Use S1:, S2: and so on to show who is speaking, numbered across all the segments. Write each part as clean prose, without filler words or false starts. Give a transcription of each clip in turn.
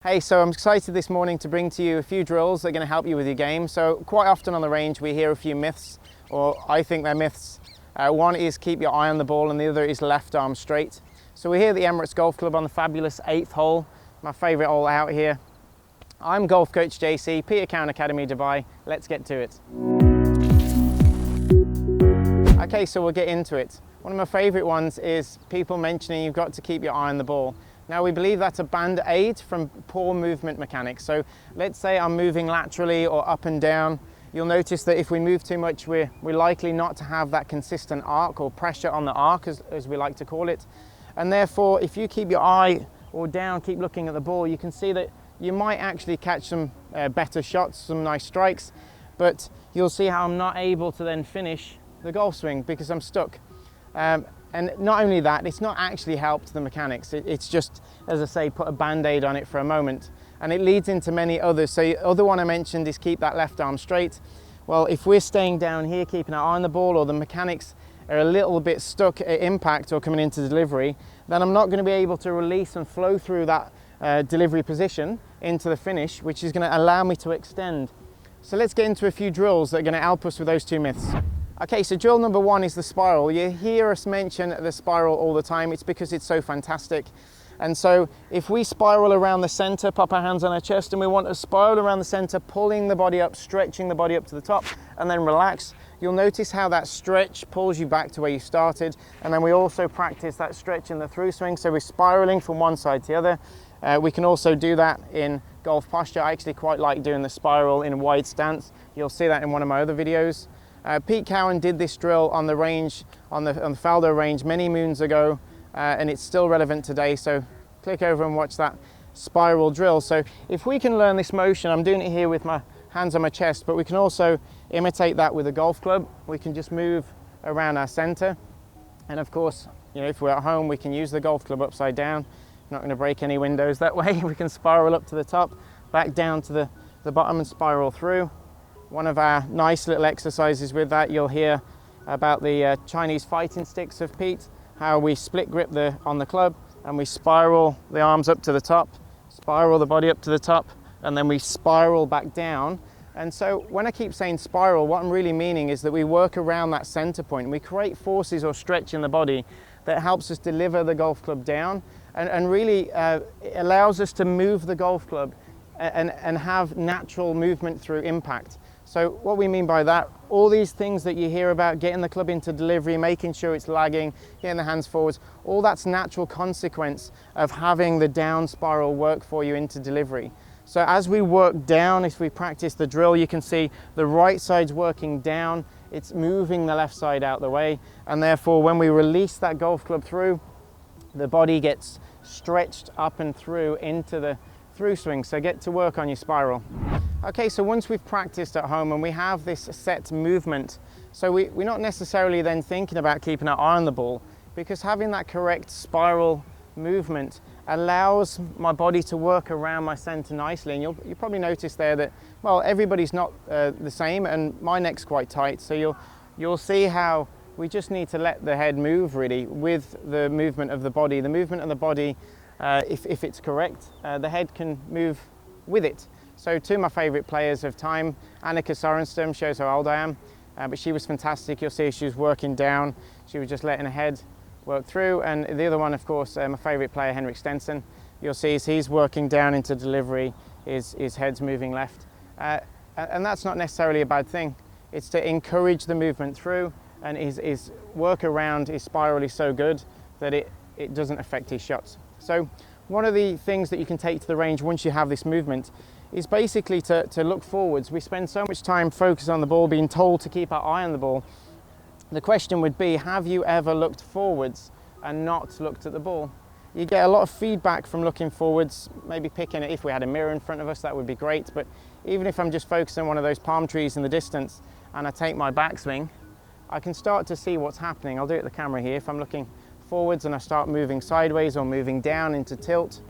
S1: Hey, so I'm excited this morning to bring to you a few drills that are going to help you with your game. So quite often on the range we hear a few myths, or I think they're myths. One is keep your eye on the ball and the other is left arm straight. So we're here at the Emirates Golf Club on the fabulous 8th hole, my favourite hole out here. I'm golf coach JC, Peter Cowan Academy, Dubai. Let's get to it. Okay, so we'll get into it. One of my favourite ones is people mentioning you've got to keep your eye on the ball. Now we believe that's a band-aid from poor movement mechanics. So let's say I'm moving laterally or up and down. You'll notice that if we move too much, we're likely not to have that consistent arc or pressure on the arc, as we like to call it. And therefore, if you keep your eye or down, keep looking at the ball, you can see that you might actually catch some better shots, some nice strikes, but you'll see how I'm not able to then finish the golf swing because I'm stuck. And not only that, it's not actually helped the mechanics. It's just, as I say, put a band-aid on it for a moment. And it leads into many others. So the other one I mentioned is keep that left arm straight. Well, if we're staying down here, keeping our eye on the ball, or the mechanics are a little bit stuck at impact or coming into delivery, then I'm not going to be able to release and flow through that delivery position into the finish, which is going to allow me to extend. So let's get into a few drills that are going to help us with those two myths. Okay, so drill number one is the spiral. You hear us mention the spiral all the time. It's because it's so fantastic. And so if we spiral around the center, pop our hands on our chest, and we want to spiral around the center, pulling the body up, stretching the body up to the top, and then relax, you'll notice how that stretch pulls you back to where you started. And then we also practice that stretch in the through swing. So we're spiraling from one side to the other. We can also do that in golf posture. I actually quite like doing the spiral in a wide stance. You'll see that in one of my other videos. Pete Cowan did this drill on the range, on the Faldo range many moons ago, and it's still relevant today. So click over and watch that spiral drill. So if we can learn this motion, I'm doing it here with my hands on my chest, but we can also imitate that with a golf club. We can just move around our center. And of course, you know, if we're at home, we can use the golf club upside down. Not going to break any windows that way. We can spiral up to the top, back down to the bottom and spiral through. One of our nice little exercises with that, you'll hear about the Chinese fighting sticks of Pete, how we split grip on the club and we spiral the arms up to the top, spiral the body up to the top, and then we spiral back down. And so when I keep saying spiral, what I'm really meaning is that we work around that center point. We create forces or stretch in the body that helps us deliver the golf club down and really it allows us to move the golf club and have natural movement through impact. So what we mean by that, all these things that you hear about, getting the club into delivery, making sure it's lagging, getting the hands forwards, all that's natural consequence of having the down spiral work for you into delivery. So as we work down, if we practice the drill, you can see the right side's working down, it's moving the left side out the way, and therefore when we release that golf club through, the body gets stretched up and through into the through swing. So get to work on your spiral. Okay, so once we've practiced at home and we have this set movement, so we're not necessarily then thinking about keeping our eye on the ball, because having that correct spiral movement allows my body to work around my center nicely. And you'll probably notice there that, well, everybody's not the same, and my neck's quite tight, so you'll see how we just need to let the head move really with the movement of the body. The movement of the body, if it's correct, the head can move with it. So two of my favourite players of time, Annika Sorenstam, shows how old I am, but she was fantastic. You'll see she was working down, she was just letting her head work through. And the other one, of course, my favourite player, Henrik Stenson, you'll see he's working down into delivery, his head's moving left. And that's not necessarily a bad thing. It's to encourage the movement through, and his work around his spiral is so good that it doesn't affect his shots. So one of the things that you can take to the range once you have this movement is basically to look forwards. We spend so much time focused on the ball, being told to keep our eye on the ball. The question would be, have you ever looked forwards and not looked at the ball? You get a lot of feedback from looking forwards, maybe picking it. If we had a mirror in front of us, that would be great. But even if I'm just focusing on one of those palm trees in the distance and I take my backswing, I can start to see what's happening. I'll do it at the camera here. If I'm looking forwards and I start moving sideways or moving down into tilt,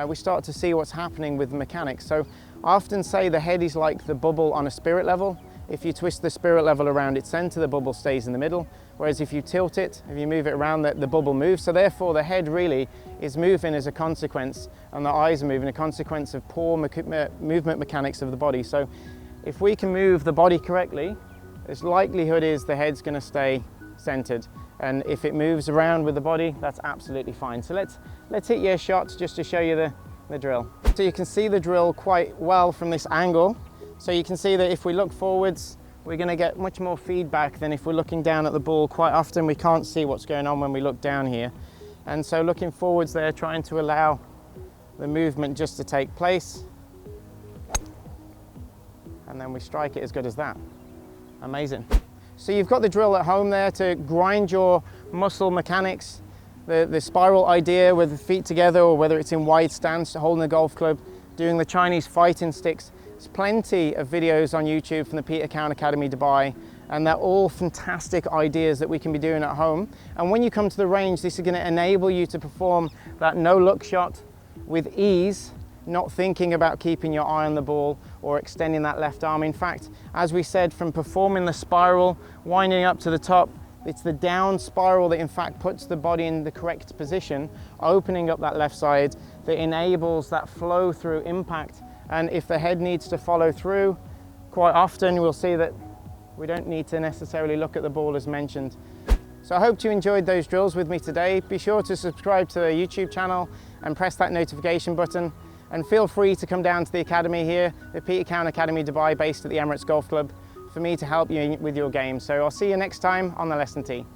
S1: we start to see what's happening with the mechanics. So I often say the head is like the bubble on a spirit level. if you twist the spirit level around its center, the bubble stays in the middle. Whereas if you tilt it, if you move it around, the bubble moves. So therefore the head really is moving as a consequence, and the eyes are moving a consequence of poor movement mechanics of the body. So if we can move the body correctly, its likelihood is the head's going to stay centered. And if it moves around with the body, that's absolutely fine. So let's hit your shots just to show you the drill. So you can see the drill quite well from this angle. So you can see that if we look forwards, we're going to get much more feedback than if we're looking down at the ball. Quite often we can't see what's going on when we look down here. And so looking forwards there, trying to allow the movement just to take place. And then we strike it as good as that. Amazing. So you've got the drill at home there to grind your muscle mechanics, the spiral idea with the feet together, or whether it's in wide stance, holding a golf club, doing the Chinese fighting sticks. There's plenty of videos on YouTube from the Peter Cowan Academy Dubai, and they're all fantastic ideas that we can be doing at home. And when you come to the range, this is going to enable you to perform that no-look shot with ease, not thinking about keeping your eye on the ball or extending that left arm. In fact, as we said, from performing the spiral, winding up to the top, it's the down spiral that in fact puts the body in the correct position, opening up that left side, that enables that flow through impact. And if the head needs to follow through, quite often we'll see that we don't need to necessarily look at the ball as mentioned. So I hope you enjoyed those drills with me today. Be sure to subscribe to the YouTube channel and press that notification button. And feel free to come down to the academy here, the Peter Cowan Academy Dubai, based at the Emirates Golf Club, for me to help you with your game. So I'll see you next time on the lesson tee.